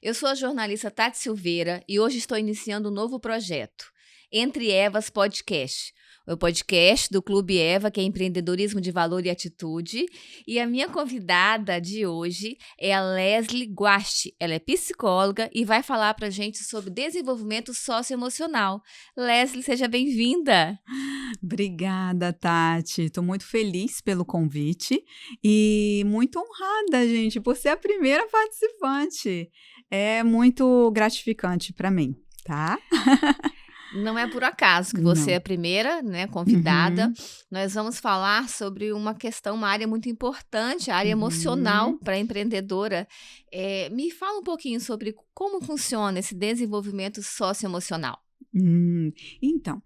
Eu sou a jornalista Tati Silveira e hoje estou iniciando um novo projeto, Entre Evas Podcast. O podcast do Clube Eva, que é empreendedorismo de valor e atitude. E a minha convidada de hoje é a Leslie Guasti. Ela é psicóloga e vai falar para a gente sobre desenvolvimento socioemocional. Leslie, seja bem-vinda. Obrigada, Tati. Estou muito feliz pelo convite e muito honrada, gente, por ser a primeira participante. É muito gratificante para mim, tá? Não é por acaso que você é a primeira, né, convidada. Nós vamos falar sobre uma questão, uma área muito importante, a área emocional para a empreendedora. Me fala um pouquinho sobre como funciona esse desenvolvimento socioemocional. Então,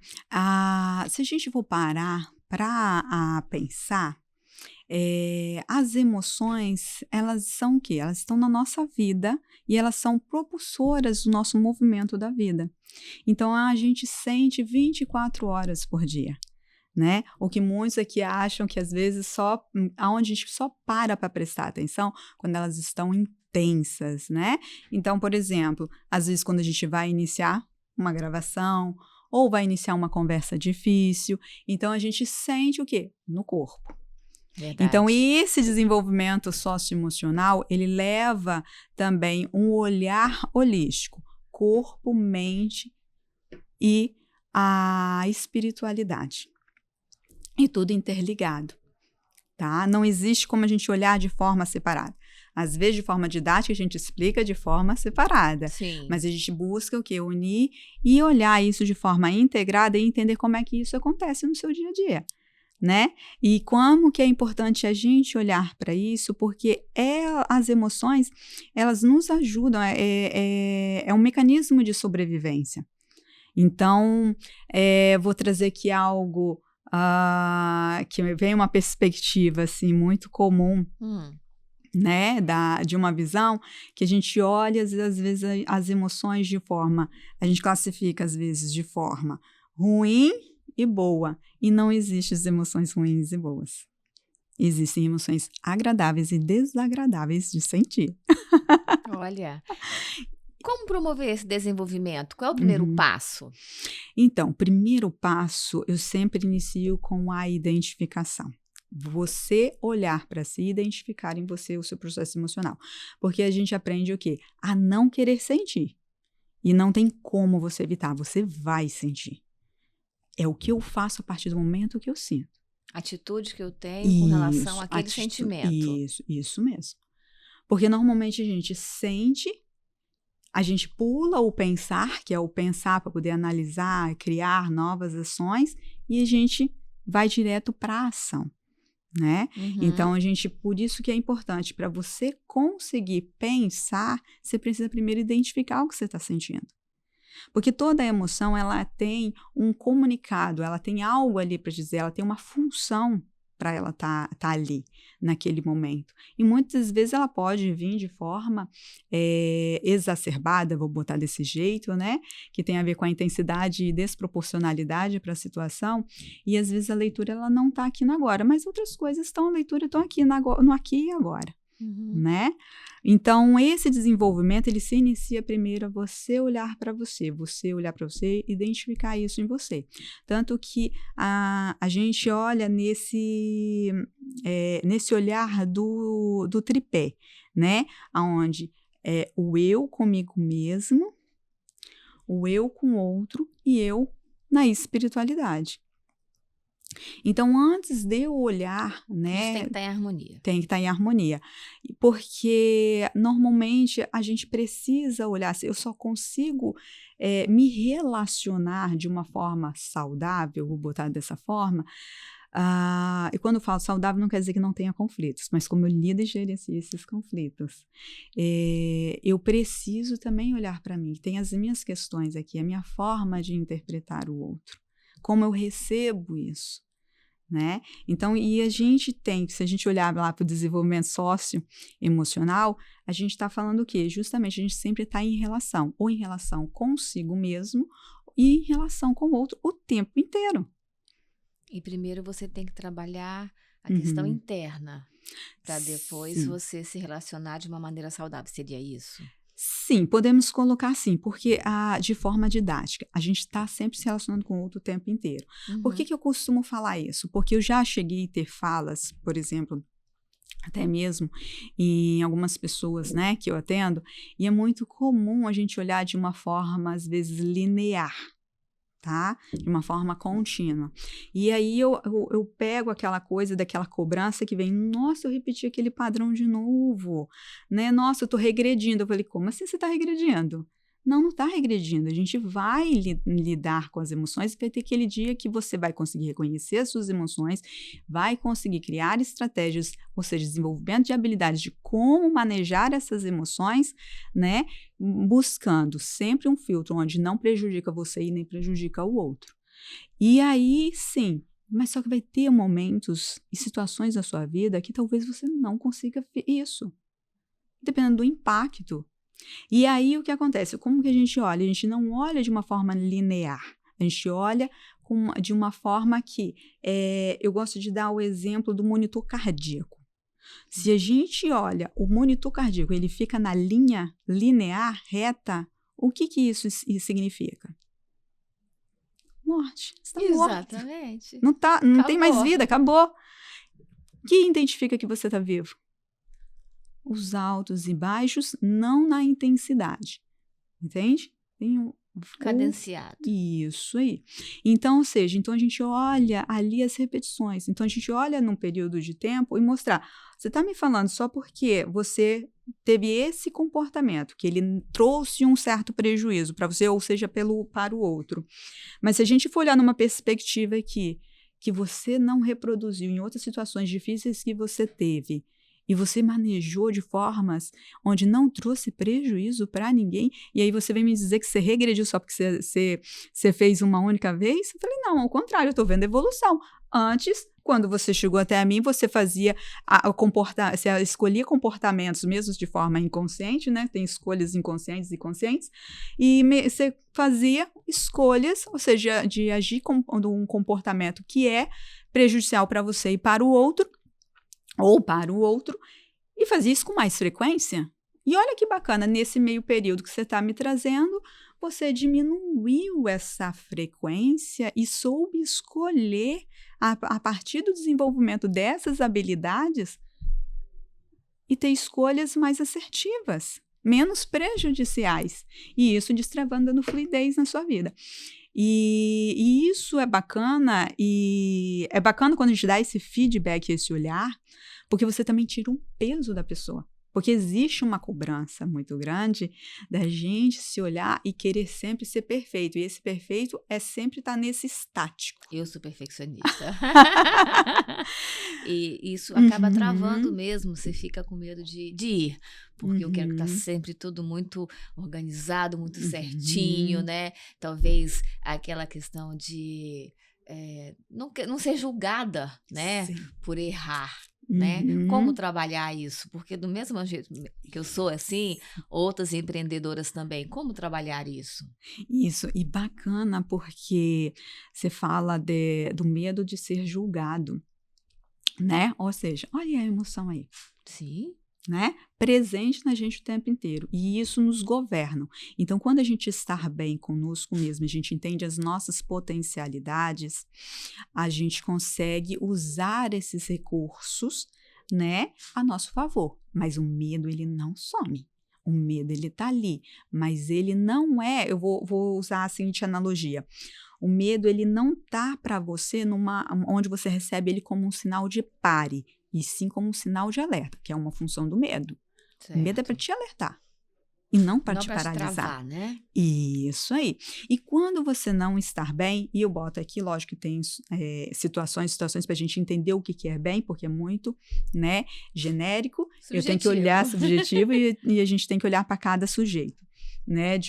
se a gente for parar para pensar, as emoções, elas são o quê? Elas estão na nossa vida e elas são propulsoras do nosso movimento da vida. Então, a gente sente 24 horas por dia, né? O que muitos aqui acham que às vezes aonde a gente só para prestar atenção quando elas estão intensas, né? Então, por exemplo, às vezes quando a gente vai iniciar uma gravação ou vai iniciar uma conversa difícil, então a gente sente o quê? No corpo. Verdade. Então, esse desenvolvimento socioemocional, ele leva também um olhar holístico, corpo, mente e a espiritualidade. E tudo interligado, tá? Não existe como a gente olhar de forma separada. Às vezes, de forma didática, a gente explica de forma separada. Sim. Mas a gente busca o quê? Unir e olhar isso de forma integrada e entender como é que isso acontece no seu dia a dia, né? E como que é importante a gente olhar para isso, porque as emoções, elas nos ajudam, é um mecanismo de sobrevivência. Então, vou trazer aqui algo que vem uma perspectiva assim, muito comum, né, de uma visão que a gente olha, às vezes, as emoções de forma, a gente classifica, às vezes, de forma ruim e boa, e não existem as emoções ruins e boas. Existem emoções agradáveis e desagradáveis de sentir. Olha, como promover esse desenvolvimento? Qual é o primeiro passo? Então, o primeiro passo eu sempre inicio com a identificação. Você olhar para si e identificar em você o seu processo emocional. Porque a gente aprende o quê? A não querer sentir. E não tem como você evitar, você vai sentir. É o que eu faço a partir do momento que eu sinto. Atitude que eu tenho com relação àquele sentimento. Isso mesmo. Porque normalmente a gente sente, a gente pula o pensar, que é o pensar para poder analisar, criar novas ações, e a gente vai direto para a ação, né? Então, por isso que é importante, para você conseguir pensar, você precisa primeiro identificar o que você está sentindo. Porque toda emoção, ela tem um comunicado, ela tem algo ali para dizer, ela tem uma função para ela tá ali, naquele momento. E muitas vezes ela pode vir de forma exacerbada, vou botar desse jeito, né? Que tem a ver com a intensidade e desproporcionalidade para a situação. E às vezes a leitura ela não está aqui no agora, mas outras coisas a leitura estão aqui no aqui e agora. Né? Então, esse desenvolvimento, ele se inicia primeiro a você olhar para você olhar para você, identificar isso em você. Tanto que a gente olha nesse olhar do tripé, né? Onde é o eu comigo mesmo, o eu com o outro e eu na espiritualidade. Então, antes de eu olhar, né? Isso tem que estar em harmonia. Tem que estar em harmonia. Porque, normalmente, a gente precisa olhar, eu só consigo me relacionar de uma forma saudável, vou botar dessa forma, e quando eu falo saudável, não quer dizer que não tenha conflitos, mas como eu lido e gerencio esses conflitos. Eu preciso também olhar para mim, tem as minhas questões aqui, a minha forma de interpretar o outro. Como eu recebo isso, né? Então, e a gente tem, se a gente olhar lá para o desenvolvimento socioemocional, a gente está falando o quê? Justamente, a gente sempre está em relação, ou em relação consigo mesmo, e em relação com o outro o tempo inteiro. E primeiro você tem que trabalhar a questão interna, para depois você se relacionar de uma maneira saudável. Seria isso? Sim, podemos colocar assim, porque de forma didática, a gente está sempre se relacionando com o outro o tempo inteiro. Por que eu costumo falar isso? Porque eu já cheguei a ter falas, por exemplo, até mesmo em algumas pessoas, né, que eu atendo, e é muito comum a gente olhar de uma forma, às vezes, linear. Tá? De uma forma contínua. E aí eu pego aquela coisa daquela cobrança que vem, nossa, eu repeti aquele padrão de novo, né? Nossa, eu tô regredindo. Eu falei, como assim você tá regredindo? Não está regredindo. A gente vai lidar com as emoções, vai ter aquele dia que você vai conseguir reconhecer as suas emoções, vai conseguir criar estratégias, ou seja, desenvolvimento de habilidades de como manejar essas emoções, né? Buscando sempre um filtro onde não prejudica você e nem prejudica o outro. E aí, sim, mas só que vai ter momentos e situações na sua vida que talvez você não consiga ver isso, dependendo do impacto. E aí o que acontece? Como que a gente olha? A gente não olha de uma forma linear. A gente olha de uma forma que eu gosto de dar o exemplo do monitor cardíaco. Se a gente olha o monitor cardíaco, ele fica na linha linear, reta, o que isso significa? Morte. Você está morto. Exatamente. Não tem mais vida, acabou. O que identifica que você está vivo? Os altos e baixos, não na intensidade. Entende? Tem cadenciado. Isso aí. Então, ou seja, a gente olha ali as repetições. Então, a gente olha num período de tempo e mostrar. Você está me falando só porque você teve esse comportamento, que ele trouxe um certo prejuízo para você, ou seja, para o outro. Mas se a gente for olhar numa perspectiva aqui, que você não reproduziu em outras situações difíceis que você teve, e você manejou de formas onde não trouxe prejuízo para ninguém, e aí você vem me dizer que você regrediu só porque você fez uma única vez? Eu falei, não, ao contrário, eu estou vendo evolução. Antes, quando você chegou até mim, você fazia você escolhia comportamentos mesmo de forma inconsciente, né? Tem escolhas inconscientes e conscientes, e você fazia escolhas, ou seja, de agir com um comportamento que é prejudicial para você e para o outro, ou para o outro, e fazia isso com mais frequência. E olha que bacana, nesse meio período que você está me trazendo, você diminuiu essa frequência e soube escolher, a partir do desenvolvimento dessas habilidades, e ter escolhas mais assertivas, menos prejudiciais. E isso destravando fluidez na sua vida. E isso é bacana, e é bacana quando a gente dá esse feedback, esse olhar, porque você também tira um peso da pessoa. Porque existe uma cobrança muito grande da gente se olhar e querer sempre ser perfeito. E esse perfeito é sempre estar nesse estático. Eu sou perfeccionista. E isso acaba travando mesmo. Você fica com medo de ir. Porque eu quero que tá sempre tudo muito organizado, muito certinho, né? Talvez aquela questão de não ser julgada, né? Sim. Por errar. Né? Como trabalhar isso? Porque do mesmo jeito que eu sou assim, outras empreendedoras também, como trabalhar isso? Isso, e bacana porque você fala do medo de ser julgado, né? Ou seja, olha a emoção aí. Sim. Né? Presente na gente o tempo inteiro, e isso nos governa. Então, quando a gente está bem conosco mesmo, a gente entende as nossas potencialidades, a gente consegue usar esses recursos, né, a nosso favor. Mas o medo, ele não some. O medo, ele tá ali, mas ele não é, eu vou usar a seguinte analogia. O medo, ele não tá para você onde você recebe ele como um sinal de pare, e sim como um sinal de alerta, que é uma função do medo. Certo. O medo é para te alertar e não para te paralisar. Te travar, né? Isso aí. E quando você não estar bem, e eu boto aqui, lógico que tem situações para a gente entender o que é bem, porque é muito, né, genérico. Subjetivo. Eu tenho que olhar subjetivo e a gente tem que olhar para cada sujeito, né,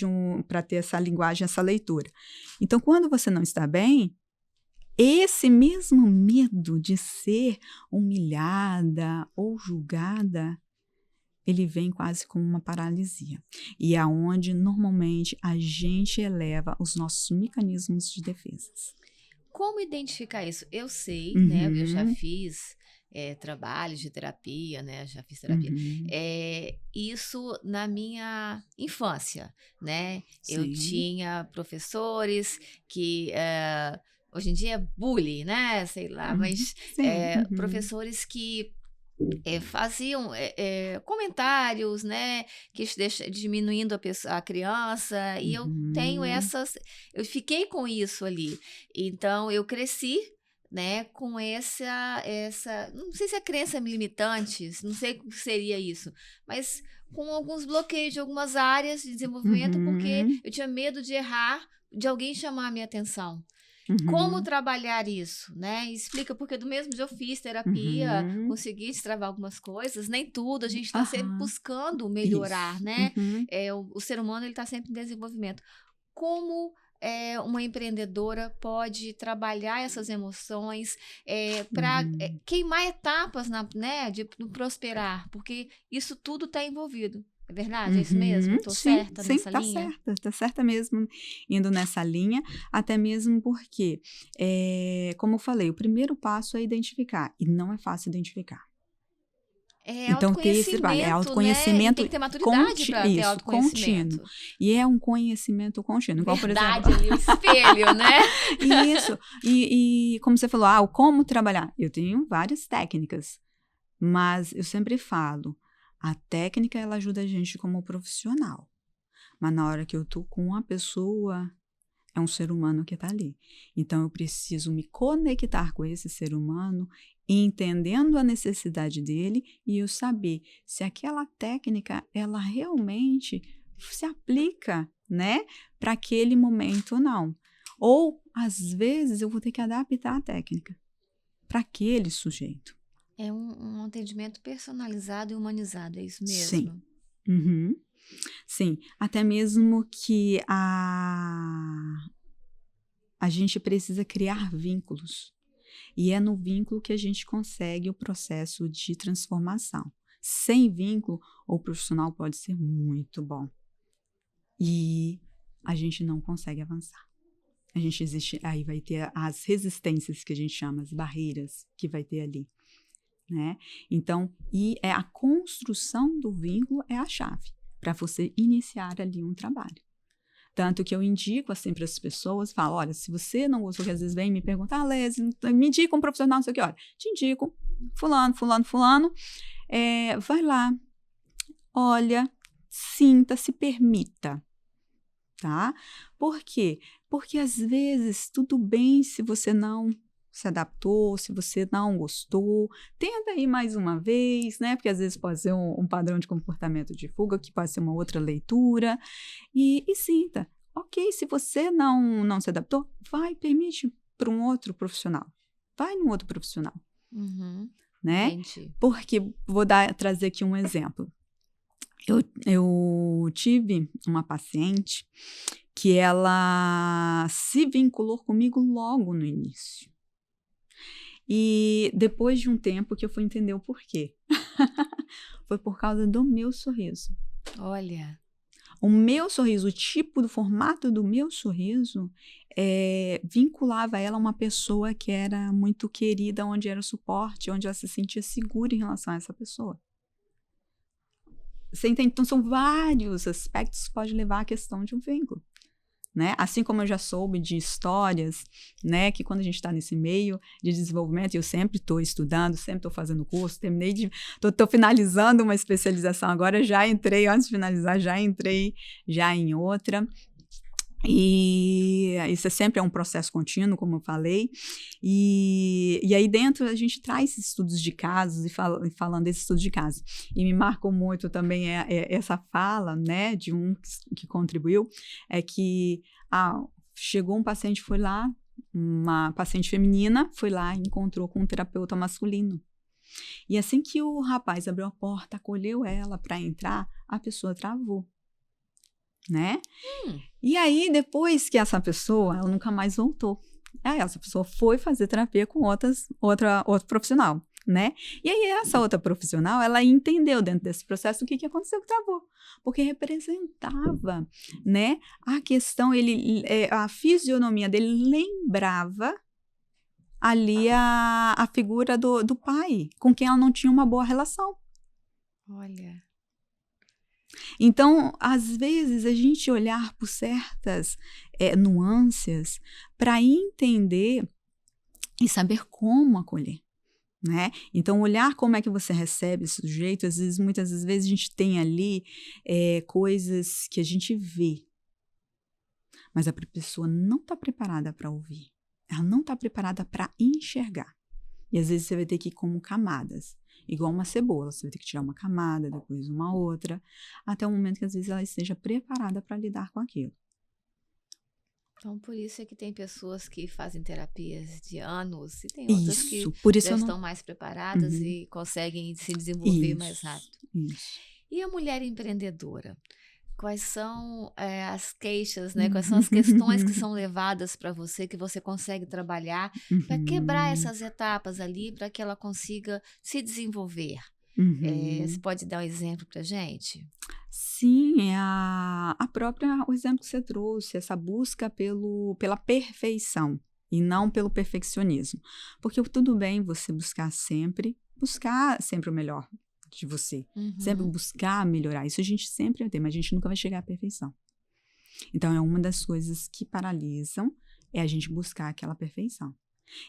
para ter essa linguagem, essa leitura. Então, quando você não está bem, esse mesmo medo de ser humilhada ou julgada, ele vem quase como uma paralisia. E é onde, normalmente, a gente eleva os nossos mecanismos de defesa. Como identificar isso? Eu sei, né? Eu já fiz trabalhos de terapia, né? Já fiz terapia. Isso na minha infância, né? Eu Sim. tinha professores que... hoje em dia é bullying, né? Sei lá, mas Sim. professores que faziam comentários, né? Que diminuindo a criança. E eu tenho eu fiquei com isso ali. Então, eu cresci, né, com essa, não sei se é crença limitante, não sei o que seria isso, mas com alguns bloqueios de algumas áreas de desenvolvimento, porque eu tinha medo de errar, de alguém chamar a minha atenção. Como trabalhar isso, né? Explica, porque do mesmo jeito eu fiz terapia, consegui destravar algumas coisas, nem tudo, a gente está sempre buscando melhorar, né? O ser humano, ele está sempre em desenvolvimento. Como uma empreendedora pode trabalhar essas emoções para queimar etapas, né, de prosperar, porque isso tudo está envolvido. É verdade? É isso mesmo? Estou certa nessa linha? Sim, tá certa mesmo, indo nessa linha, até mesmo porque, como eu falei, o primeiro passo é identificar, e não é fácil identificar. Então, ter esse trabalho, é autoconhecimento, né? Tem que ter maturidade para ter autoconhecimento. Contínuo. E é um conhecimento contínuo. Igual, Verdade, por exemplo, ali, o espelho, né? Isso. E como você falou, como trabalhar? Eu tenho várias técnicas, mas eu sempre falo, a técnica, ela ajuda a gente como profissional. Mas na hora que eu tô com uma pessoa, é um ser humano que tá ali. Então, eu preciso me conectar com esse ser humano, entendendo a necessidade dele e eu saber se aquela técnica, ela realmente se aplica, né, para aquele momento ou não. Ou, às vezes, eu vou ter que adaptar a técnica para aquele sujeito. É um atendimento personalizado e humanizado, é isso mesmo? Sim. Sim, até mesmo que a gente precisa criar vínculos. E é no vínculo que a gente consegue o processo de transformação. Sem vínculo, o profissional pode ser muito bom. E a gente não consegue avançar. Aí vai ter as resistências que a gente chama, as barreiras que vai ter ali. Né? Então, a construção do vínculo é a chave para você iniciar ali um trabalho. Tanto que eu indico assim para as pessoas, falo, olha, se você não gostou, que às vezes vem me perguntar, Lésia, me indica um profissional, não sei o que, olha, te indico, fulano, vai lá, olha, sinta, se permita, tá? Por quê? Porque às vezes tudo bem se você não se adaptou, se você não gostou, tenta aí mais uma vez, né? Porque às vezes pode ser um padrão de comportamento de fuga, que pode ser uma outra leitura, e sinta. Ok, se você não se adaptou, permite para um outro profissional. Vai num outro profissional. Né? Entendi. Porque, trazer aqui um exemplo. Eu tive uma paciente que ela se vinculou comigo logo no início. E depois de um tempo que eu fui entender o porquê. Foi por causa do meu sorriso. Olha. O meu sorriso, o tipo do formato do meu sorriso, vinculava ela a uma pessoa que era muito querida, onde era o suporte, onde ela se sentia segura em relação a essa pessoa. Você entende? Então, são vários aspectos que podem levar à questão de um vínculo. Né? Assim como eu já soube de histórias, né, que quando a gente está nesse meio de desenvolvimento, eu sempre estou estudando, sempre estou fazendo curso, estou finalizando uma especialização agora, antes de finalizar, já entrei em outra. E isso sempre é um processo contínuo, como eu falei, e aí dentro a gente traz estudos de casos e falando desses estudos de casos. E me marcou muito também essa fala, né, de um que contribuiu, que chegou um paciente, foi lá, uma paciente feminina, foi lá e encontrou com um terapeuta masculino. E assim que o rapaz abriu a porta, acolheu ela para entrar, a pessoa travou. Né? E aí, depois que essa pessoa, ela nunca mais voltou. Aí essa pessoa foi fazer terapia com outro profissional, né? E aí essa outra profissional, ela entendeu dentro desse processo o que aconteceu que travou. Porque representava, né? A questão, a fisionomia dele lembrava ali a figura do pai, com quem ela não tinha uma boa relação. Olha. Então, às vezes, a gente olhar por certas nuances para entender e saber como acolher, né? Então, olhar como é que você recebe esse sujeito, muitas vezes a gente tem ali coisas que a gente vê, mas a pessoa não está preparada para ouvir, ela não está preparada para enxergar. E às vezes você vai ter que ir como camadas. Igual uma cebola, você vai ter que tirar uma camada, depois uma outra, até o momento que às vezes ela esteja preparada para lidar com aquilo. Então, por isso é que tem pessoas que fazem terapias de anos e tem outras que por isso já estão mais preparadas e conseguem se desenvolver mais rápido. Isso. E a mulher empreendedora? Quais são as queixas, né? Quais são as questões que são levadas para você, que você consegue trabalhar para quebrar essas etapas ali, para que ela consiga se desenvolver? Você pode dar um exemplo para a gente? Sim, o exemplo que você trouxe, essa busca pela perfeição e não pelo perfeccionismo. Porque tudo bem você buscar sempre o melhor de você, sempre buscar melhorar. Isso a gente sempre tem, mas a gente nunca vai chegar à perfeição. Então, é uma das coisas que paralisam, é a gente buscar aquela perfeição.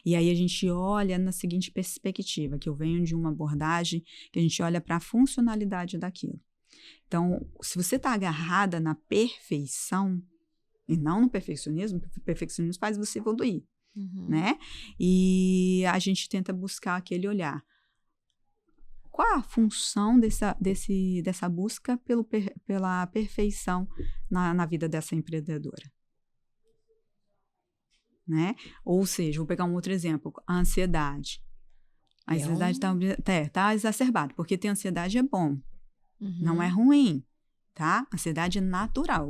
E aí a gente olha na seguinte perspectiva, que eu venho de uma abordagem que a gente olha para a funcionalidade daquilo. Então, se você está agarrada na perfeição e não no perfeccionismo, o perfeccionismo faz você evoluir, né? E a gente tenta buscar aquele olhar. Qual a função dessa busca pela perfeição na vida dessa empreendedora? Né? Ou seja, vou pegar um outro exemplo, a ansiedade. A ansiedade está exacerbada, porque ter ansiedade é bom, não é ruim, tá? Ansiedade é natural,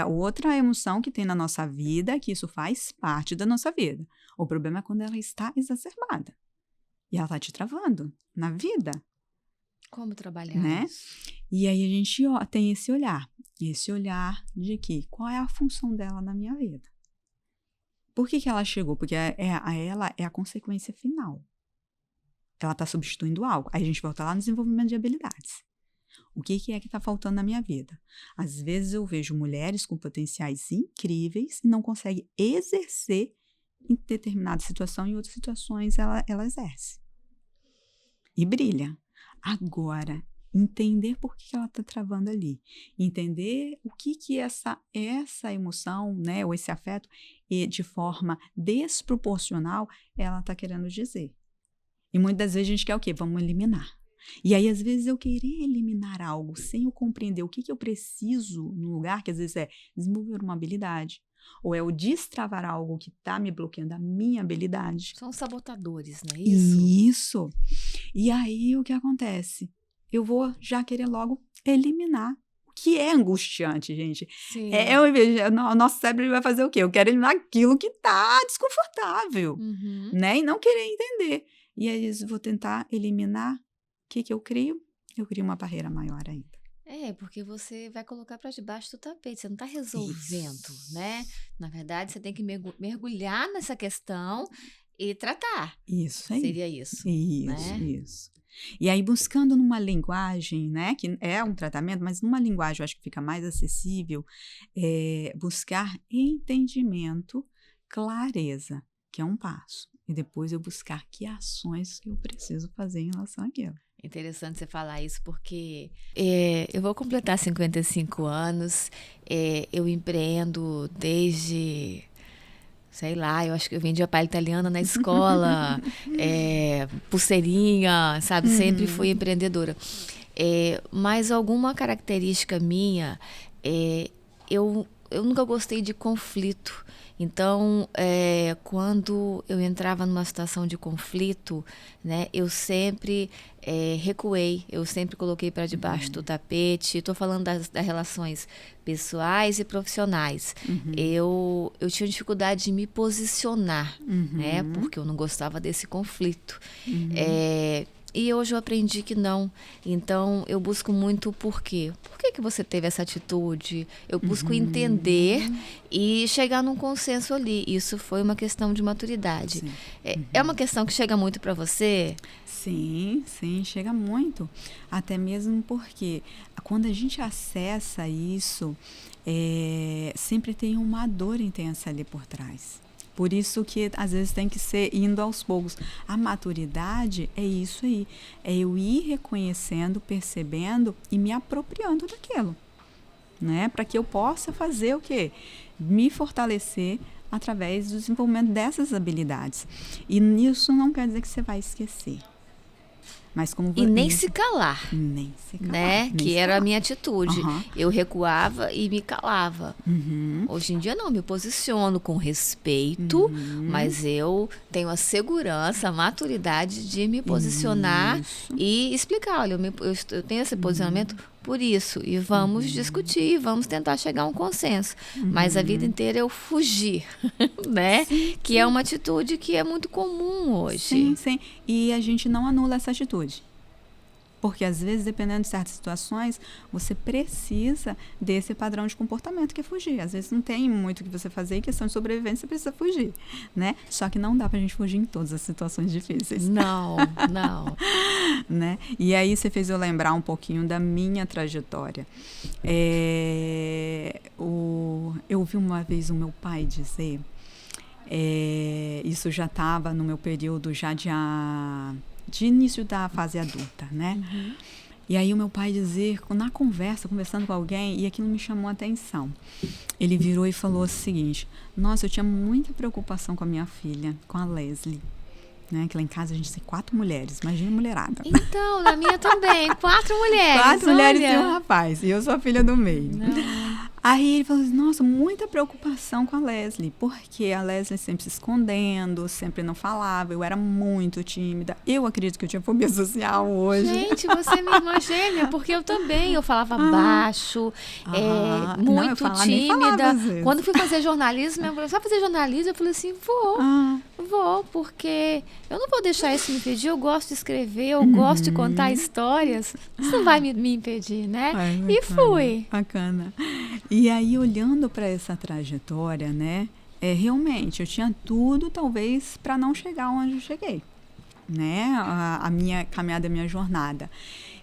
outra emoção que tem na nossa vida, que isso faz parte da nossa vida. O problema é quando ela está exacerbada. E ela está te travando na vida. Como trabalhar isso? E aí a gente tem esse olhar de que qual é a função dela na minha vida? Por que ela chegou? Porque ela é a consequência final. Ela está substituindo algo. Aí a gente volta lá no desenvolvimento de habilidades. O que é que está faltando na minha vida? Às vezes eu vejo mulheres com potenciais incríveis e não conseguem exercer em determinada situação, em outras situações ela exerce. E brilha. Agora, entender por que ela está travando ali. Entender o que essa emoção, né, ou esse afeto, de forma desproporcional, ela está querendo dizer. E muitas das vezes a gente quer o quê? Vamos eliminar. E aí, às vezes, eu querer eliminar algo sem eu compreender o que eu preciso no lugar, que às vezes é desenvolver uma habilidade, ou é o destravar algo que está me bloqueando a minha habilidade. São sabotadores, não é isso? Isso. E aí, o que acontece? Eu vou já querer logo eliminar. O que é angustiante, gente. Sim. O nosso cérebro vai fazer o quê? Eu quero eliminar aquilo que está desconfortável, né? E não querer entender. E aí, eu vou tentar eliminar. O que eu crio? Eu crio uma barreira maior ainda. Porque você vai colocar para debaixo do tapete, você não está resolvendo, né? Na verdade, você tem que mergulhar nessa questão e tratar. Isso aí. Seria isso. Isso. E aí, buscando numa linguagem, né, que é um tratamento, mas numa linguagem eu acho que fica mais acessível, buscar entendimento, clareza, que é um passo. E depois eu buscar que ações que eu preciso fazer em relação àquilo. Interessante você falar isso, porque eu vou completar 55 anos, eu empreendo desde, sei lá, eu acho que eu vendia palha italiana na escola, pulseirinha, sabe? Sempre fui empreendedora. Mas alguma característica minha, eu nunca gostei de conflito. Então, quando eu entrava numa situação de conflito, né, eu sempre recuei, eu sempre coloquei para debaixo do tapete. Estou falando das relações pessoais e profissionais. Eu tinha dificuldade de me posicionar, né, porque eu não gostava desse conflito. E hoje eu aprendi que não. Então, eu busco muito o porquê. Por que você teve essa atitude? Eu busco entender e chegar num consenso ali. Isso foi uma questão de maturidade. É uma questão que chega muito para você? Sim, chega muito. Até mesmo porque quando a gente acessa isso, sempre tem uma dor intensa ali por trás. Por isso que às vezes tem que ser indo aos poucos. A maturidade é isso aí. É eu ir reconhecendo, percebendo e me apropriando daquilo. Né? Para que eu possa fazer o quê? Me fortalecer através do desenvolvimento dessas habilidades. E isso não quer dizer que você vai esquecer. Mas como e nem se calar. Nem se calar. Né? Nem que se era calar. a minha atitude. Eu recuava e me calava. Hoje em dia não, me posiciono com respeito, mas eu tenho a segurança, a maturidade de me posicionar e explicar, olha, eu tenho esse posicionamento por isso, e vamos discutir, vamos tentar chegar a um consenso. Mas a vida inteira eu fugi, né? Que é uma atitude que é muito comum hoje. Sim. E a gente não anula essa atitude. Porque, às vezes, dependendo de certas situações, você precisa desse padrão de comportamento que é fugir. Às vezes, não tem muito o que você fazer, em questão de sobrevivência, você precisa fugir, né? Só que não dá pra gente fugir em todas as situações difíceis. Não. Né? E aí, você fez eu lembrar um pouquinho da minha trajetória. Eu ouvi uma vez o meu pai dizer, isso já estava no meu período já de início da fase adulta, né? E aí o meu pai dizer, na conversa, conversando com alguém, e aquilo me chamou a atenção. Ele virou e falou o seguinte: nossa, eu tinha muita preocupação com a minha filha, com a Leslie. Né? Que lá em casa a gente tem 4 mulheres, imagina a mulherada. Então, na minha também, 4 mulheres. 4 mulheres e um rapaz, e eu sou a filha do meio. Não. Aí ele falou assim, nossa, muita preocupação com a Leslie, porque a Leslie sempre se escondendo, sempre não falava, eu era muito tímida. Eu acredito que eu tinha fobia social hoje. Gente, você é minha irmã gêmea, porque eu também, eu falava baixo, muito não, tímida. Falava, quando fui fazer jornalismo, eu falei, sabe fazer jornalismo? Eu falei assim, vou, porque eu não vou deixar isso me impedir, eu gosto de escrever, eu gosto de contar histórias, isso não vai me impedir, né? E fui. Bacana. E aí, olhando para essa trajetória, né, realmente, eu tinha tudo, talvez, para não chegar onde eu cheguei, né, a minha caminhada, a minha jornada.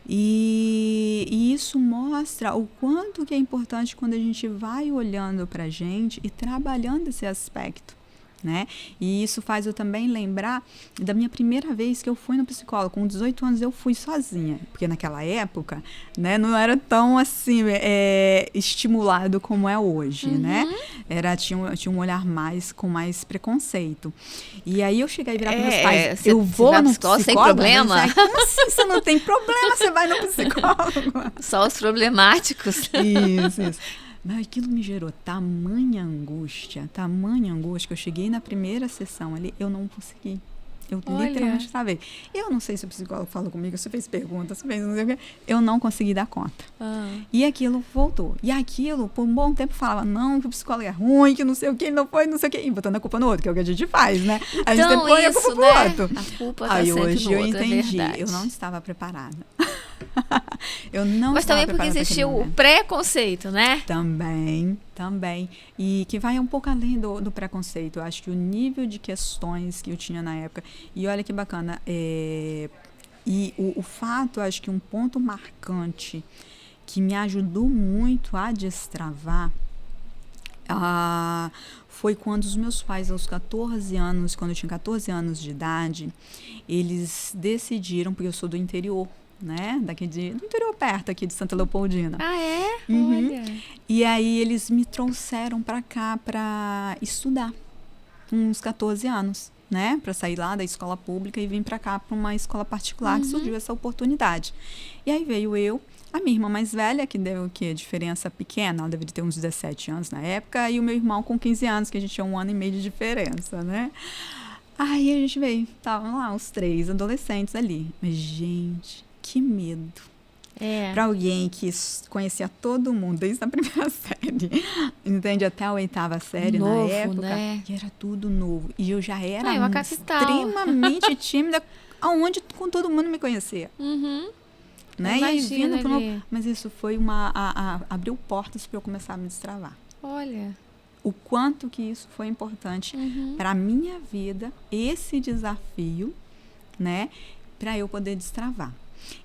E isso mostra o quanto que é importante quando a gente vai olhando para a gente e trabalhando esse aspecto. Né? E isso faz eu também lembrar da minha primeira vez que eu fui no psicólogo. Com 18 anos eu fui sozinha, porque naquela época, né, não era tão assim estimulado como é hoje, né? Tinha um olhar com mais preconceito. E aí eu cheguei a virar para meus pais, eu vou no psicólogo sem problema? Mas, como assim você não tem problema, você vai no psicólogo? Só os problemáticos. Isso. Mas aquilo me gerou tamanha angústia, que eu cheguei na primeira sessão ali, eu não consegui. Eu literalmente travei. Eu não sei se o psicólogo falou comigo, se fez perguntas, se fez não sei o quê. Eu não consegui dar conta. E aquilo voltou. E aquilo, por um bom tempo, falava, não, que o psicólogo é ruim, que não sei o quê, não foi, não sei o quê. E botando a culpa no outro, que é o que a gente faz, né? A gente sempre põe a culpa pro outro. A culpa tá aí sempre hoje no eu outro, entendi, é eu não estava preparada. Mas também porque existiu o preconceito, né? Também. E que vai um pouco além do preconceito. Eu acho que o nível de questões que eu tinha na época. E olha que bacana. E o fato, acho que um ponto marcante que me ajudou muito a destravar foi quando os meus pais, aos 14 anos, quando eu tinha 14 anos de idade, eles decidiram, porque eu sou do interior, né? Do interior perto aqui de Santa Leopoldina. Ah, é? Olha. E aí eles me trouxeram para cá para estudar, com uns 14 anos, né? Para sair lá da escola pública e vir para cá para uma escola particular, que surgiu essa oportunidade. E aí veio eu, a minha irmã mais velha, que deu diferença pequena, ela deveria ter uns 17 anos na época, e o meu irmão com 15 anos, que a gente tinha 1 ano e meio de diferença, né? Aí a gente veio, estavam lá os 3 adolescentes ali. Mas, gente, que medo. Para alguém que conhecia todo mundo desde a primeira série, entende? Até a 8ª série novo, na época, né? E era tudo novo. E eu já era uma capital. extremamente tímida aonde com todo mundo me conhecia. Né? Imagina, mas isso foi abriu portas para eu começar a me destravar. Olha. O quanto que isso foi importante para a minha vida, esse desafio, né? Para eu poder destravar.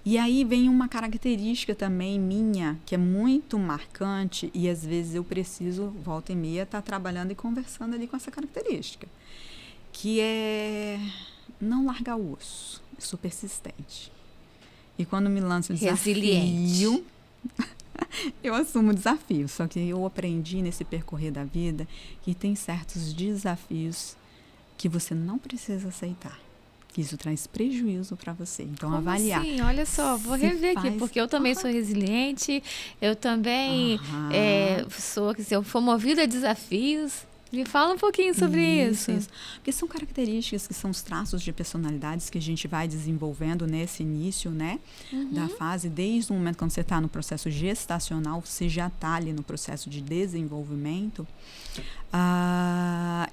E aí vem uma característica também minha, que é muito marcante, e às vezes eu preciso, volta e meia, estar trabalhando e conversando ali com essa característica, que é não largar o osso. Eu sou persistente. E quando me lanço o desafio, eu assumo o desafio. Só que eu aprendi nesse percorrer da vida que tem certos desafios que você não precisa aceitar. Que isso traz prejuízo para você. Então, Como avaliar. Sim, olha só, vou rever aqui, porque eu também sou resiliente, eu também eu for movida a desafios. Me fala um pouquinho sobre isso. Porque são características que são os traços de personalidades que a gente vai desenvolvendo nesse início, né, da fase, desde o momento quando você está no processo gestacional, você já está ali no processo de desenvolvimento.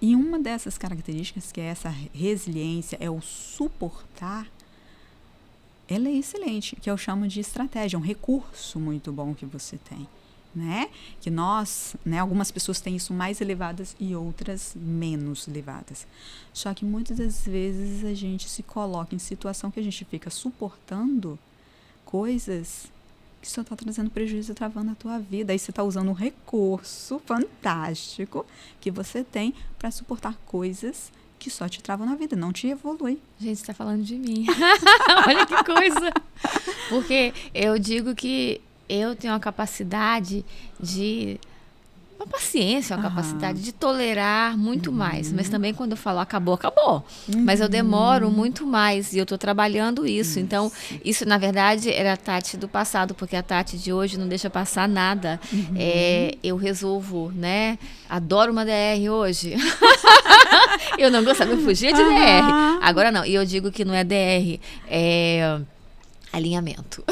E uma dessas características, que é essa resiliência, é o suportar, ela é excelente, que eu chamo de estratégia, um recurso muito bom que você tem. Né? Que nós, né, algumas pessoas têm isso mais elevadas e outras menos elevadas. Só que muitas das vezes a gente se coloca em situação que a gente fica suportando coisas que só está trazendo prejuízo e travando a tua vida. Aí você está usando um recurso fantástico que você tem para suportar coisas que só te travam na vida, não te evolui. Gente, você está falando de mim. Olha que coisa. Porque eu digo que eu tenho uma capacidade uma paciência, uma capacidade de tolerar muito mais. Mas também quando eu falo acabou. Mas eu demoro muito mais e eu estou trabalhando isso. Então, isso na verdade era a Tati do passado, porque a Tati de hoje não deixa passar nada. Eu resolvo, né? Adoro uma DR hoje. Eu não gostava, eu fugia de DR. Agora não. E eu digo que não é DR, é alinhamento.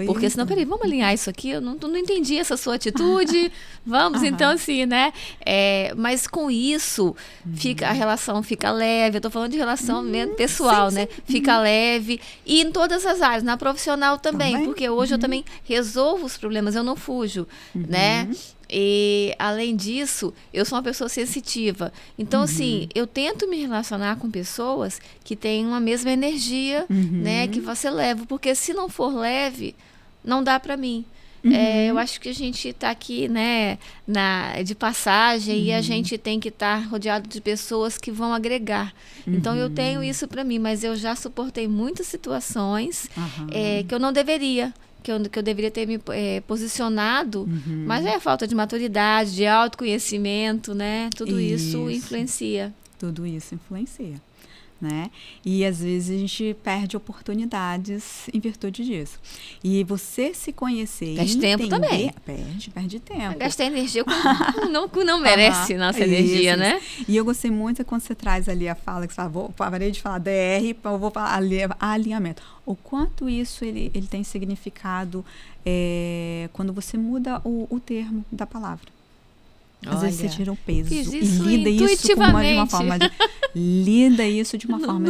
Porque senão, peraí, vamos alinhar isso aqui? Eu não entendi essa sua atitude. Vamos, então, assim, né? Mas com isso, a relação fica leve. Eu tô falando de relação mesmo pessoal, né? Fica leve. E em todas as áreas, na profissional também. Porque hoje eu também resolvo os problemas, eu não fujo, né? E, além disso, eu sou uma pessoa sensitiva. Então, assim, eu tento me relacionar com pessoas que têm uma mesma energia, né, que você leva. Porque se não for leve, não dá para mim. Eu acho que a gente está aqui, né, de passagem e a gente tem que estar rodeado de pessoas que vão agregar. Então, eu tenho isso para mim, mas eu já suportei muitas situações que eu não deveria. Que eu deveria ter me posicionado, mas é falta de maturidade, de autoconhecimento, né? Tudo isso influencia. Tudo isso influencia, né? E às vezes a gente perde oportunidades em virtude disso. E você se conhecer, perde tempo também. Perde tempo. Gastar energia não merece nossa energia, né? E eu gostei muito quando você traz ali a fala, que você fala, parei de falar DR, eu vou falar alinhamento. O quanto isso ele tem significado quando você muda o termo da palavra. Às vezes você tira o peso e lida isso de uma forma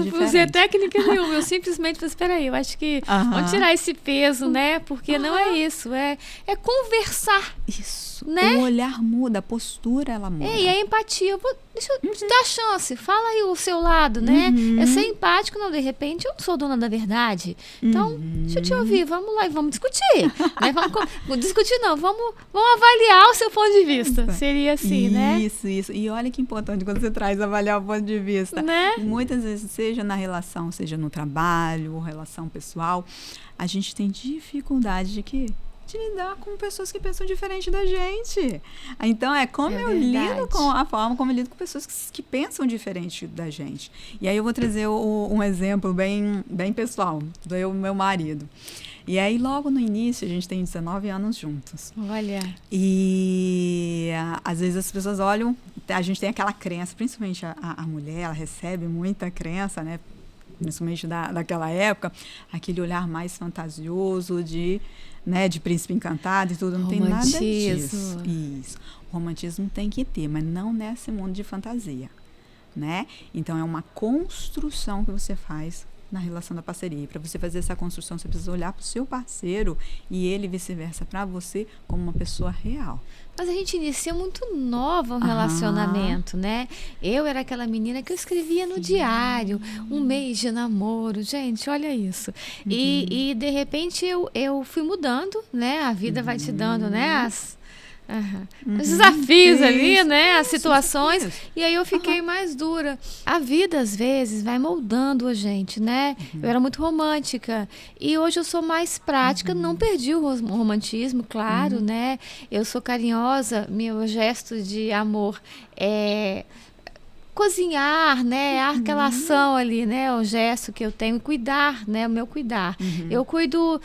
diferente. Não usei técnica nenhuma, eu simplesmente falei, espera aí, eu acho que vamos tirar esse peso, né? Porque não é isso, é conversar. Isso, né? O olhar muda, a postura ela muda. E a empatia, deixa eu te dar chance, fala aí o seu lado, né? É ser empático, não, de repente eu não sou dona da verdade, então deixa eu te ouvir, vamos lá e vamos discutir, né? Vamos discutir não, vamos avaliar o seu ponto de vista, seria assim, né? Isso, e olha que importante quando você traz avaliar o ponto de vista, né? Muitas vezes, seja na relação, seja no trabalho, ou relação pessoal, a gente tem dificuldade de lidar com pessoas que pensam diferente da gente. Então, eu lido com a forma como eu lido com pessoas que pensam diferente da gente. E aí eu vou trazer um exemplo bem, bem pessoal, do meu marido. E aí, logo no início, a gente tem 19 anos juntos. Olha. E às vezes as pessoas olham, a gente tem aquela crença, principalmente a mulher, ela recebe muita crença, né? Principalmente daquela época, aquele olhar mais fantasioso de príncipe encantado e tudo, não tem nada disso. Isso. O romantismo tem que ter, mas não nesse mundo de fantasia. né? Então, é uma construção que você faz na relação da parceria. E para você fazer essa construção, você precisa olhar para o seu parceiro e ele vice-versa para você como uma pessoa real. Mas a gente inicia muito nova um relacionamento, né? Eu era aquela menina que eu escrevia no diário, um mês de namoro. Gente, olha isso. E de repente eu fui mudando, né? A vida vai te dando, né? Os desafios ali, né? As situações. E aí eu fiquei mais dura. A vida, às vezes, vai moldando a gente, né? Eu era muito romântica. E hoje eu sou mais prática. Não perdi o romantismo, claro, né? Eu sou carinhosa. Meu gesto de amor é cozinhar, né? Aquela ação ali, né? O gesto que eu tenho. Cuidar, né? O meu cuidar. Eu cuido...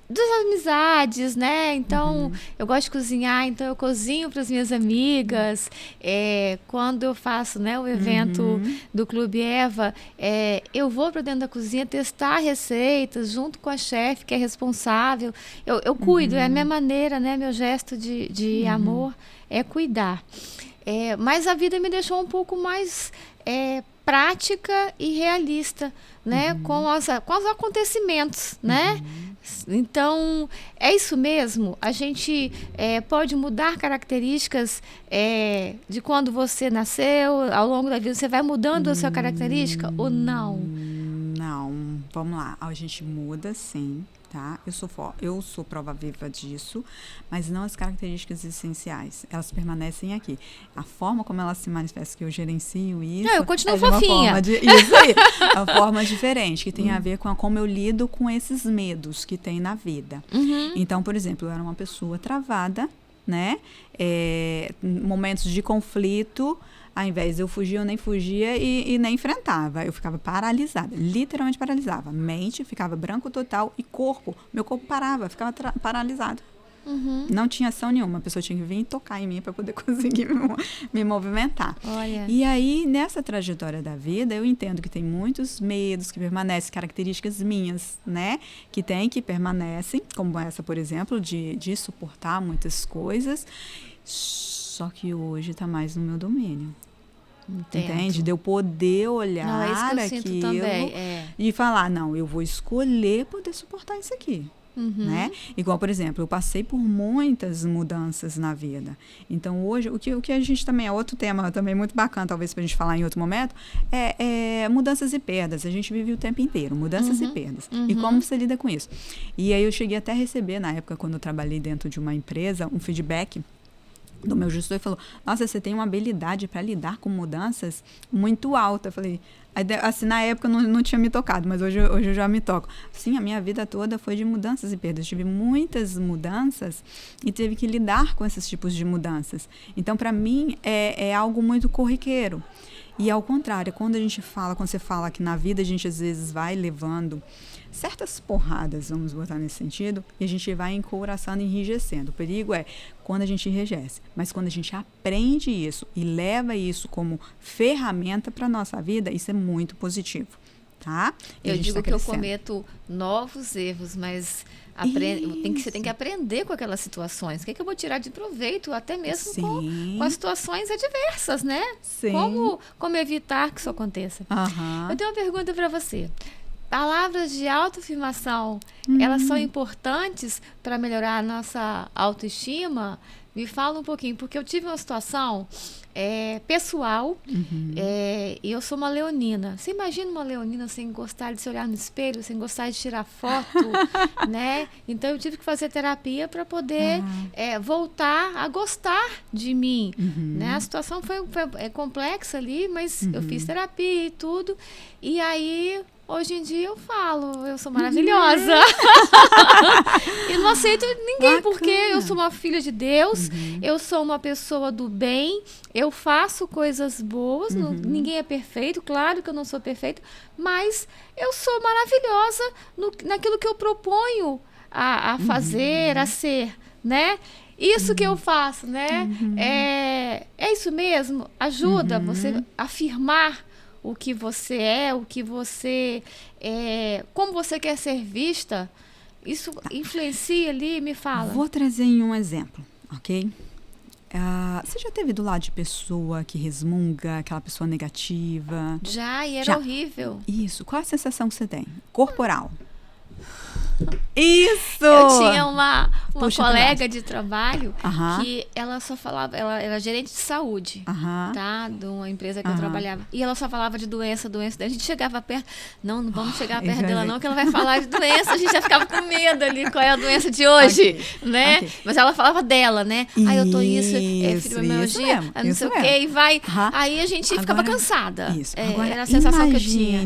das amizades, né? Então, eu gosto de cozinhar, então eu cozinho para as minhas amigas. Quando eu faço, né, o evento do Clube Eva, eu vou para dentro da cozinha testar receitas junto com a chefe, que é responsável. Eu cuido, é a minha maneira, né? Meu gesto de amor é cuidar. Mas a vida me deixou um pouco mais prática e realista, né? Com os acontecimentos, né? Então, é isso mesmo. A gente pode mudar características de quando você nasceu, ao longo da vida, você vai mudando a sua característica ou não? Não, vamos lá. A gente muda, sim, tá? Eu sou prova viva disso, mas não as características essenciais. Elas permanecem aqui. A forma como elas se manifestam, que eu gerencio isso... eu continuo de uma fofinha. Isso aí. É uma forma diferente, que tem a ver com como eu lido com esses medos que tem na vida. Então, por exemplo, eu era uma pessoa travada, né? Momentos de conflito... Ao invés de eu fugir, eu nem fugia e nem enfrentava. Eu ficava paralisada, literalmente paralisava. Mente ficava branco total e meu corpo parava, ficava paralisado. Não tinha ação nenhuma. A pessoa tinha que vir e tocar em mim para poder conseguir me movimentar. Olha. E aí, nessa trajetória da vida, eu entendo que tem muitos medos que permanecem, características minhas, né? Que permanecem, como essa, por exemplo, de suportar muitas coisas. Só que hoje está mais no meu domínio. Entende? De eu poder olhar aquilo e falar, não, eu vou escolher poder suportar isso aqui. Né? Igual, por exemplo, eu passei por muitas mudanças na vida. Então, hoje, o que a gente também, é outro tema também muito bacana, talvez pra gente falar em outro momento, é mudanças e perdas. A gente vive o tempo inteiro, mudanças e perdas. E como você lida com isso? E aí eu cheguei até a receber, na época, quando eu trabalhei dentro de uma empresa, um feedback do meu gestor e falou, nossa, você tem uma habilidade para lidar com mudanças muito alta. Eu falei, assim, na época eu não tinha me tocado, mas hoje eu já me toco. Sim, a minha vida toda foi de mudanças e perdas. Eu tive muitas mudanças e teve que lidar com esses tipos de mudanças. Então, para mim, é algo muito corriqueiro. E ao contrário, quando você fala que na vida a gente às vezes vai levando certas porradas, vamos botar nesse sentido, e a gente vai encouraçando e enrijecendo. O perigo é quando a gente enrijece, mas quando a gente aprende isso e leva isso como ferramenta para a nossa vida, isso é muito positivo, tá? Eu digo que eu cometo novos erros, mas você tem que aprender com aquelas situações. O que eu vou tirar de proveito, até mesmo com as situações adversas, né? Sim. Como evitar que isso aconteça? Eu tenho uma pergunta para você. Palavras de autoafirmação, elas são importantes para melhorar a nossa autoestima? Me fala um pouquinho, porque eu tive uma situação pessoal, e eu sou uma leonina. Você imagina uma leonina sem gostar de se olhar no espelho, sem gostar de tirar foto, né? Então, eu tive que fazer terapia para poder voltar a gostar de mim. Né? A situação foi complexa ali, mas eu fiz terapia e tudo. E aí... Hoje em dia eu falo, eu sou maravilhosa. E não aceito ninguém, porque eu sou uma filha de Deus, eu sou uma pessoa do bem, eu faço coisas boas, ninguém é perfeito, claro que eu não sou perfeita, mas eu sou maravilhosa naquilo que eu proponho a fazer, a ser, né? Isso que eu faço, né? É isso mesmo, ajuda você a afirmar o que você o que você como você quer ser vista, isso influencia ali, me fala. Vou trazer um exemplo, ok? Você já teve do lado de pessoa que resmunga, aquela pessoa negativa? Já, e era horrível. Isso. Qual a sensação que você tem? Corporal. Isso! Eu tinha uma colega de trabalho que ela só falava, ela era gerente de saúde, tá? De uma empresa que eu trabalhava. E ela só falava de doença. A gente chegava perto, não vamos chegar perto dela não, que ela vai falar de doença. A gente já ficava com medo ali, qual é a doença de hoje, né? Mas ela falava dela, né? Eu tô fibromialgia, não sei o quê, e vai. Aí a gente ficava cansada. Isso. Agora, era a sensação que eu tinha.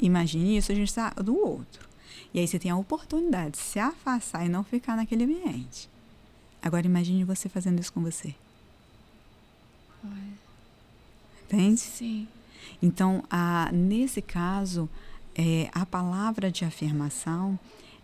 Imagine isso, a gente tá do outro. E aí você tem a oportunidade de se afastar e não ficar naquele ambiente. Agora imagine você fazendo isso com você. Entende? Sim. Então, nesse caso, a palavra de afirmação,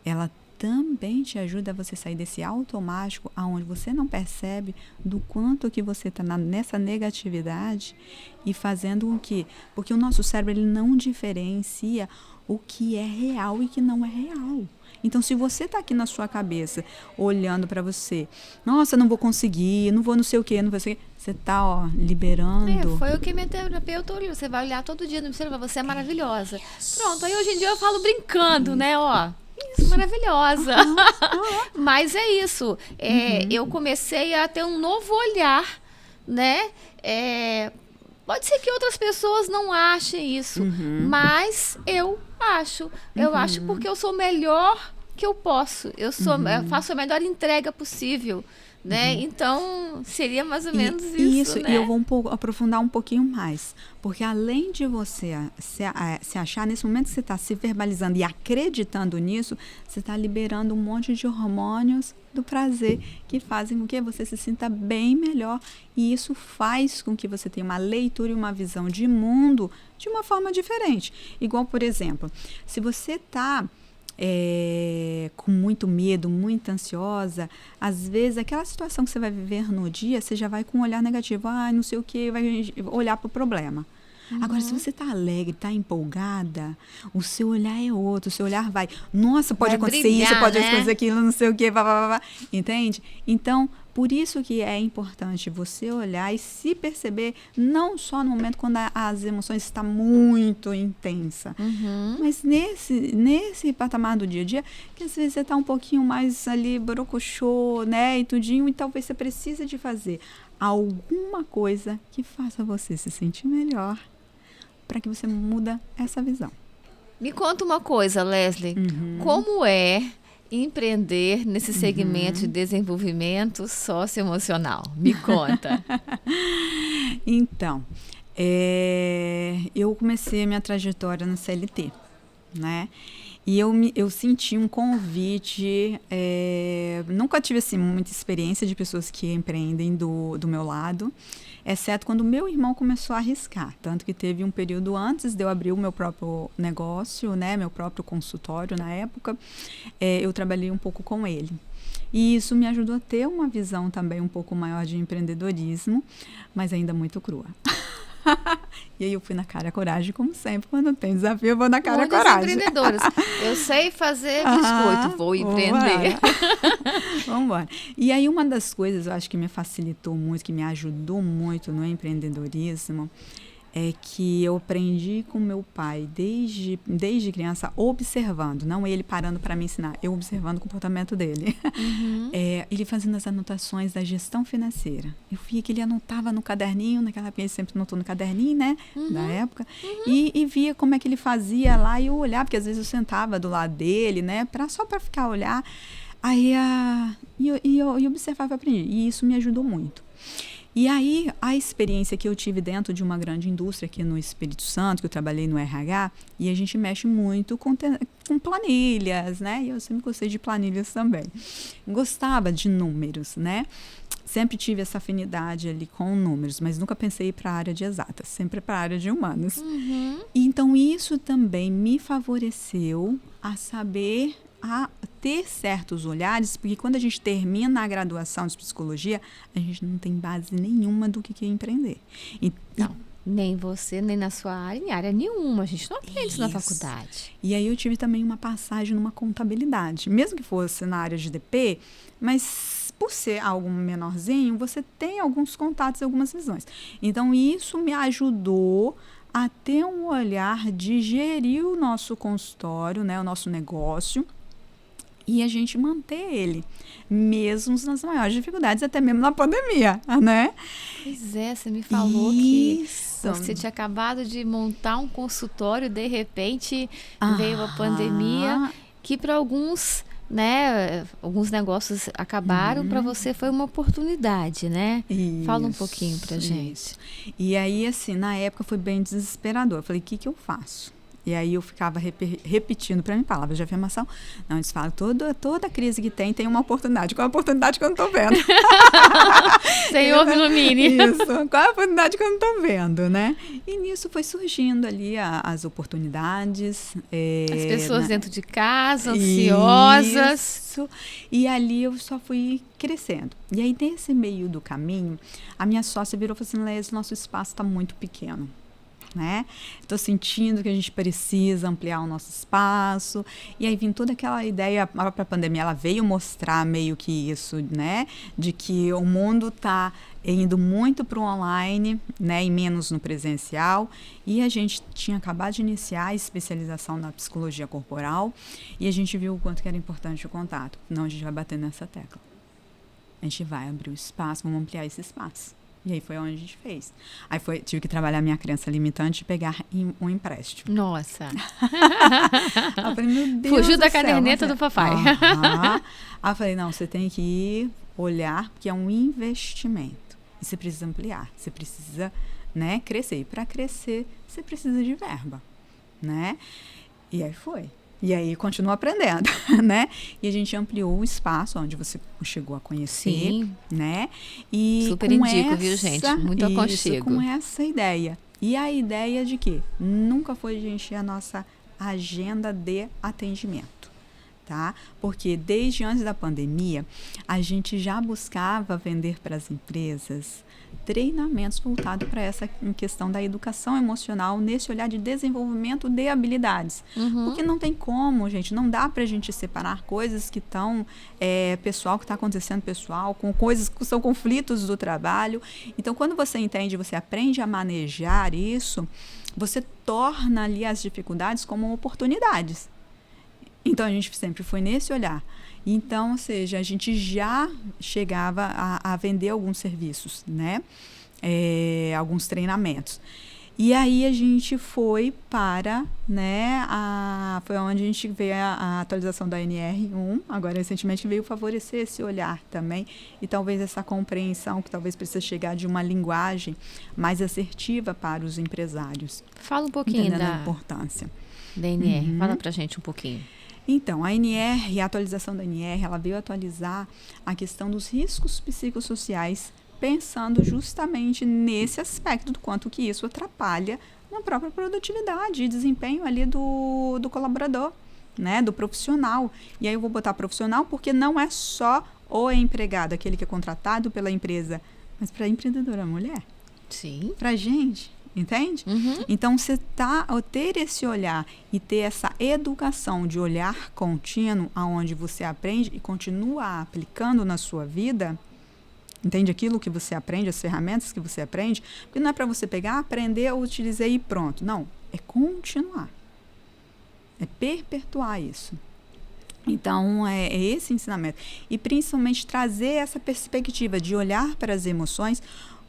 ela também te ajuda a você sair desse automático aonde você não percebe do quanto que você está nessa negatividade e fazendo o quê? Porque o nosso cérebro ele não diferencia o que é real e que não é real. Então, se você está aqui na sua cabeça, olhando para você, nossa, não vou conseguir, não vou não sei o quê, não vou sei o quê, você está, liberando. Foi o que minha terapeuta olhou. Você vai olhar todo dia no espelho, você é maravilhosa. Pronto, aí hoje em dia eu falo brincando, né, isso, maravilhosa. Mas é isso. Eu comecei a ter um novo olhar, né? Pode ser que outras pessoas não achem isso, mas eu acho. Eu acho porque eu sou o melhor que eu posso. Eu faço a melhor entrega possível, né? Então, seria mais ou menos isso, né? E eu vou aprofundar um pouquinho mais. Porque além de você se achar, nesse momento que você está se verbalizando e acreditando nisso, você está liberando um monte de hormônios do prazer que fazem com que você se sinta bem melhor. E isso faz com que você tenha uma leitura e uma visão de mundo de uma forma diferente. Igual, por exemplo, se você está com muito medo, muito ansiosa, às vezes aquela situação que você vai viver no dia, você já vai com um olhar negativo, não sei o que, vai olhar para o problema. Agora, se você está alegre, está empolgada, o seu olhar é outro, o seu olhar vai, nossa, pode acontecer brilhar, isso, pode acontecer aquilo, não sei o que, entende? Então, por isso que é importante você olhar e se perceber, não só no momento quando as emoções estão muito intensas, mas nesse patamar do dia a dia, que às vezes você está um pouquinho mais ali, borocochô, né, e tudinho, e talvez você precise de fazer alguma coisa que faça você se sentir melhor, para que você muda essa visão. Me conta uma coisa, Leslie. Como é empreender nesse segmento de desenvolvimento socioemocional? Me conta. Então, eu comecei a minha trajetória na CLT, né? E eu senti um convite, nunca tive assim, muita experiência de pessoas que empreendem do meu lado, exceto quando meu irmão começou a arriscar. Tanto que teve um período antes de eu abrir o meu próprio negócio, né, meu próprio consultório na época, eu trabalhei um pouco com ele. E isso me ajudou a ter uma visão também um pouco maior de empreendedorismo, mas ainda muito crua. E aí eu fui na cara e coragem, como sempre, quando tem desafio eu vou na cara e coragem. Empreendedoras. Eu sei fazer biscoito, vou empreender. Vamos embora. E aí uma das coisas, eu acho que me facilitou muito, que me ajudou muito no empreendedorismo, é que eu aprendi com meu pai desde criança, observando, não ele parando para me ensinar, eu observando o comportamento dele. Ele fazendo as anotações da gestão financeira. Eu via que ele anotava no caderninho, naquela época ele sempre anotou no caderninho, né, da época, e via como é que ele fazia lá, e eu olhava, porque às vezes eu sentava do lado dele, né, só para ficar a olhar, aí eu observava e aprendi, e isso me ajudou muito. E aí, a experiência que eu tive dentro de uma grande indústria aqui no Espírito Santo, que eu trabalhei no RH, e a gente mexe muito com planilhas, né? E eu sempre gostei de planilhas também. Gostava de números, né? Sempre tive essa afinidade ali com números, mas nunca pensei para a área de exatas, sempre para a área de humanas. Então, isso também me favoreceu a saber a ter certos olhares, porque quando a gente termina a graduação de psicologia, a gente não tem base nenhuma do que é empreender. Não, nem você, nem na sua área, em área nenhuma. A gente não aprende isso na faculdade. E aí eu tive também uma passagem numa contabilidade, mesmo que fosse na área de DP, mas por ser algo menorzinho, você tem alguns contatos e algumas visões. Então, isso me ajudou a ter um olhar de gerir o nosso consultório, né, o nosso negócio, e a gente manter ele, mesmo nas maiores dificuldades, até mesmo na pandemia, né? Pois é, você me falou que você tinha acabado de montar um consultório, de repente veio a pandemia, que para alguns, né, alguns negócios acabaram, para você foi uma oportunidade, né? Fala um pouquinho pra gente. E aí, assim, na época foi bem desesperador. Eu falei, o que eu faço? E aí eu ficava repetindo para mim palavras de afirmação. Não, eles falam, toda crise que tem uma oportunidade. Qual é a oportunidade que eu não estou vendo? Senhor, me ilumine. Isso, qual é a oportunidade que eu não estou vendo, né? E nisso foi surgindo ali as oportunidades. As pessoas dentro de casa, ansiosas. Isso. E ali eu só fui crescendo. E aí, nesse meio do caminho, a minha sócia virou e falou assim, Léa, nosso espaço está muito pequeno. Né? Estou sentindo que a gente precisa ampliar o nosso espaço. E aí vem toda aquela ideia, a própria pandemia, ela veio mostrar meio que isso, né? De que o mundo está indo muito para o online, né? E menos no presencial. E a gente tinha acabado de iniciar a especialização na psicologia corporal e a gente viu o quanto que era importante o contato. Não, a gente vai bater nessa tecla. A gente vai abrir o espaço, vamos ampliar esse espaço. E aí foi onde a gente fez. Aí tive que trabalhar minha crença limitante de pegar um empréstimo. Nossa! Eu falei, meu Deus fugiu da céu, caderneta do papai. Aí eu falei, não, você tem que olhar, porque é um investimento. E você precisa ampliar, você precisa, né, crescer. E para crescer, você precisa de verba, né? E aí foi. E aí continua aprendendo, né? E a gente ampliou o espaço onde você chegou a conhecer, sim, né? E super indico, viu, gente? Muito aconchego. Com essa ideia. E a ideia de que nunca foi de encher a nossa agenda de atendimento, tá? Porque desde antes da pandemia, a gente já buscava vender para as empresas treinamentos voltados para essa questão da educação emocional, nesse olhar de desenvolvimento de habilidades. Porque não tem como, gente, não dá para a gente separar coisas que estão pessoal, que está acontecendo pessoal, com coisas que são conflitos do trabalho. Então, quando você entende, você aprende a manejar isso, você torna ali as dificuldades como oportunidades. Então, a gente sempre foi nesse olhar. Então, ou seja, a gente já chegava a vender alguns serviços, né? Alguns treinamentos. E aí a gente foi para, né? Foi onde a gente veio a atualização da NR1, agora recentemente veio favorecer esse olhar também e talvez essa compreensão que talvez precisa chegar de uma linguagem mais assertiva para os empresários. Fala um pouquinho da importância da NR, fala pra gente um pouquinho. Então, a NR, a atualização da NR, ela veio atualizar a questão dos riscos psicossociais, pensando justamente nesse aspecto do quanto que isso atrapalha na própria produtividade e desempenho ali do colaborador, né, do profissional. E aí eu vou botar profissional porque não é só o empregado, aquele que é contratado pela empresa, mas para a empreendedora mulher. Sim. Para a gente. Entende? Então, ter esse olhar e ter essa educação de olhar contínuo, aonde você aprende e continua aplicando na sua vida, entende aquilo que você aprende, as ferramentas que você aprende, porque não é para você pegar, aprender, utilizar e pronto. Não, é continuar. É perpetuar isso. Então, é esse ensinamento. E, principalmente, trazer essa perspectiva de olhar para as emoções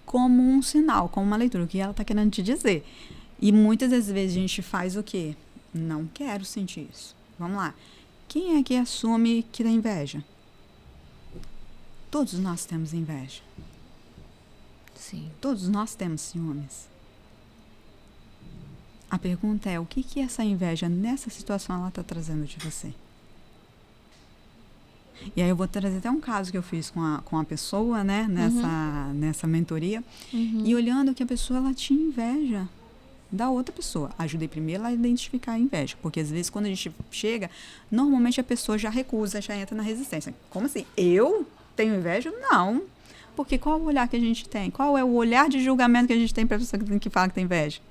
como um sinal, como uma leitura, o que ela está querendo te dizer. E muitas das vezes a gente faz o quê? Não quero sentir isso. Vamos lá. Quem é que assume que tem inveja? Todos nós temos inveja. Sim. Todos nós temos ciúmes. A pergunta é, o que essa inveja nessa situação ela está trazendo de você? E aí eu vou trazer até um caso que eu fiz com a pessoa, né, nessa mentoria, e olhando que a pessoa ela tinha inveja da outra pessoa. Ajudei primeiro a identificar a inveja, porque às vezes quando a gente chega, normalmente a pessoa já recusa, já entra na resistência. Como assim? Eu tenho inveja? Não. Porque qual é o olhar que a gente tem? Qual é o olhar de julgamento que a gente tem para a pessoa que fala que tem inveja?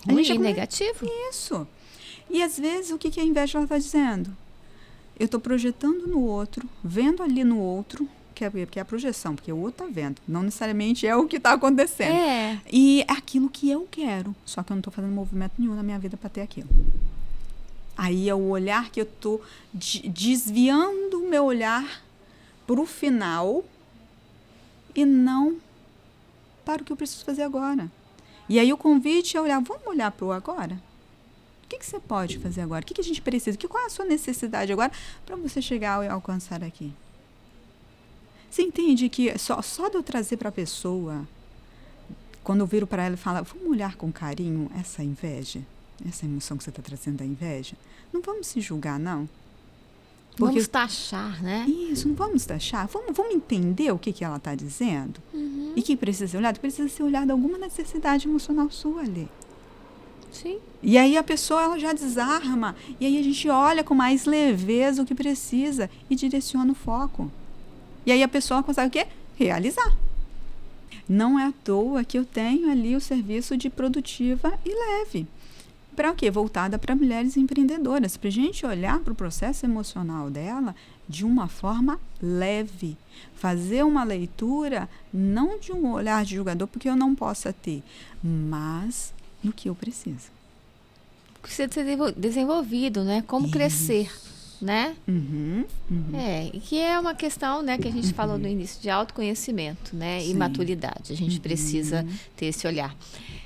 Ruim, negativo? Isso. E às vezes o que a inveja está dizendo? Eu estou projetando no outro, vendo ali no outro, que é a projeção, porque o outro tá vendo. Não necessariamente é o que tá acontecendo. É. E é aquilo que eu quero. Só que eu não tô fazendo movimento nenhum na minha vida para ter aquilo. Aí é o olhar que eu tô desviando o meu olhar pro final e não para o que eu preciso fazer agora. E aí o convite é olhar, vamos olhar para o agora? O que você pode fazer agora? O que a gente precisa? Qual é a sua necessidade agora para você chegar e alcançar aqui? Você entende que só de eu trazer para a pessoa, quando eu viro para ela e falo, vamos olhar com carinho essa inveja, essa emoção que você está trazendo da inveja? Não vamos se julgar, não. Porque vamos taxar, né? Isso, não vamos taxar. Vamos entender o que ela está dizendo. Uhum. E que precisa ser olhado? Precisa ser olhado alguma necessidade emocional sua ali. Sim. E aí a pessoa ela já desarma. E aí a gente olha com mais leveza o que precisa e direciona o foco. E aí a pessoa consegue o quê? Realizar. Não é à toa que eu tenho ali o serviço de produtiva e leve. Para o quê? Voltada para mulheres empreendedoras. Para a gente olhar para o processo emocional dela de uma forma leve. Fazer uma leitura não de um olhar de julgador, porque eu não possa ter, mas no que eu preciso. Precisa ser desenvolvido, né? Como crescer, né? E que é uma questão, né, que a gente falou no início, de autoconhecimento, né? Sim. E maturidade. A gente precisa ter esse olhar.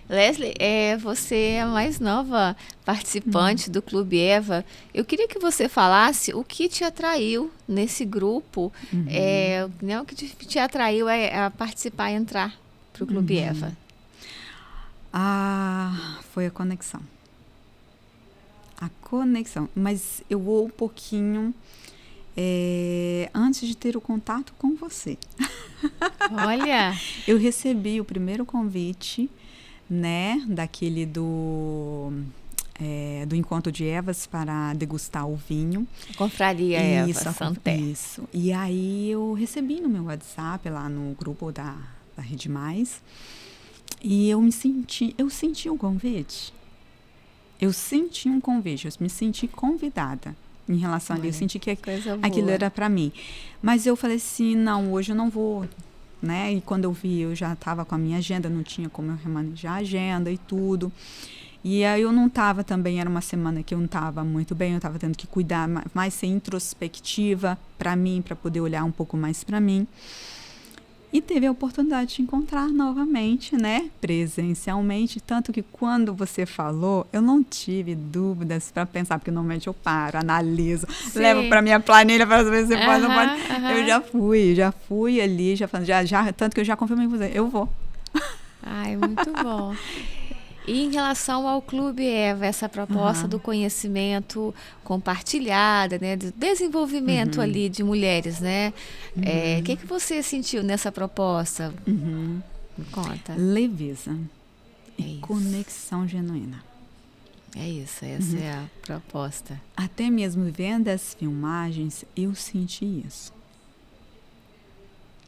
Leslie, você é a mais nova participante do Clube Eva. Eu queria que você falasse o que te atraiu nesse grupo, o que te atraiu a participar, a entrar para o Clube Eva. Foi a conexão. A conexão. Mas eu vou um pouquinho antes de ter o contato com você. Olha! Eu recebi o primeiro convite, né, daquele do Encontro de Evas para degustar o vinho. Confraria Eva, Santé. Isso. E aí eu recebi no meu WhatsApp, lá no grupo da Rede Mais, e eu senti um convite. Eu me senti convidada em relação ali. Eu senti que aquilo era para mim. Mas eu falei assim, não, hoje eu não vou, né? E quando eu vi, eu já estava com a minha agenda, não tinha como eu remanejar a agenda e tudo. E aí eu não estava também, era uma semana que eu não estava muito bem, eu estava tendo que cuidar, mais ser introspectiva para mim, para poder olhar um pouco mais para mim. E teve a oportunidade de te encontrar novamente, né? Presencialmente. Tanto que quando você falou, eu não tive dúvidas para pensar, porque normalmente eu paro, analiso, levo para minha planilha para ver se pode, não pode. Eu já fui ali, tanto que eu já confirmei com você, eu vou. Ai, muito bom. E em relação ao Clube Eva, essa proposta do conhecimento compartilhada, né, do desenvolvimento ali de mulheres, né? O que você sentiu nessa proposta? Me conta. Leveza e conexão genuína. É isso, essa é a proposta. Até mesmo vendo as filmagens, eu senti isso.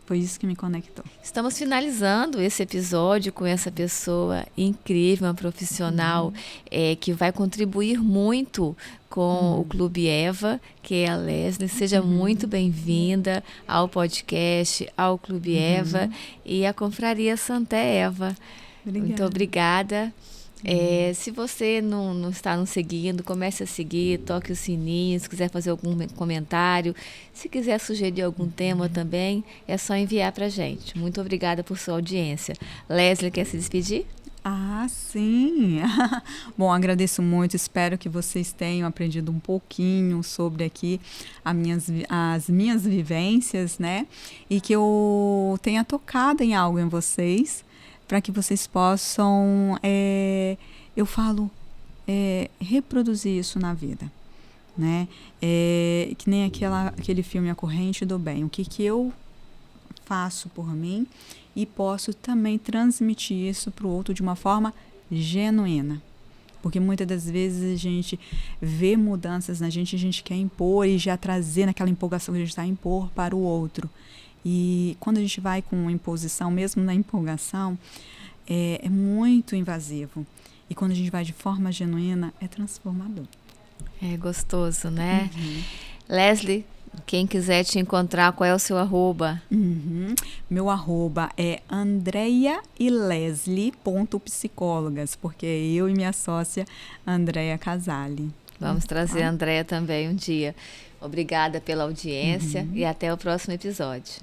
Foi isso que me conectou. Estamos finalizando esse episódio com essa pessoa incrível, uma profissional que vai contribuir muito com o Clube Eva, que é a Leslie. Seja muito bem-vinda ao podcast, ao Clube Eva e à Confraria Santé Eva. Obrigada. Muito obrigada. Se você não está nos seguindo, comece a seguir, toque o sininho, se quiser fazer algum comentário, se quiser sugerir algum tema também, é só enviar para a gente. Muito obrigada por sua audiência. Leslie, quer se despedir? Sim. Bom, agradeço muito, espero que vocês tenham aprendido um pouquinho sobre aqui as minhas vivências, né? E que eu tenha tocado em algo em vocês, para que vocês possam, reproduzir isso na vida, né? Que nem aquele filme A Corrente do Bem. O que eu faço por mim e posso também transmitir isso para o outro de uma forma genuína. Porque muitas das vezes a gente vê mudanças na gente, a gente quer impor e já trazer naquela empolgação que a gente está a impor para o outro. E quando a gente vai com imposição, mesmo na empolgação, é muito invasivo. E quando a gente vai de forma genuína, é transformador. É gostoso, né? Leslie, Quem quiser te encontrar, qual é o seu arroba? Meu arroba é andreiaileslie.psicólogas, porque eu e minha sócia Andreia Casale. Vamos trazer a Andreia também um dia. Obrigada pela audiência e até o próximo episódio.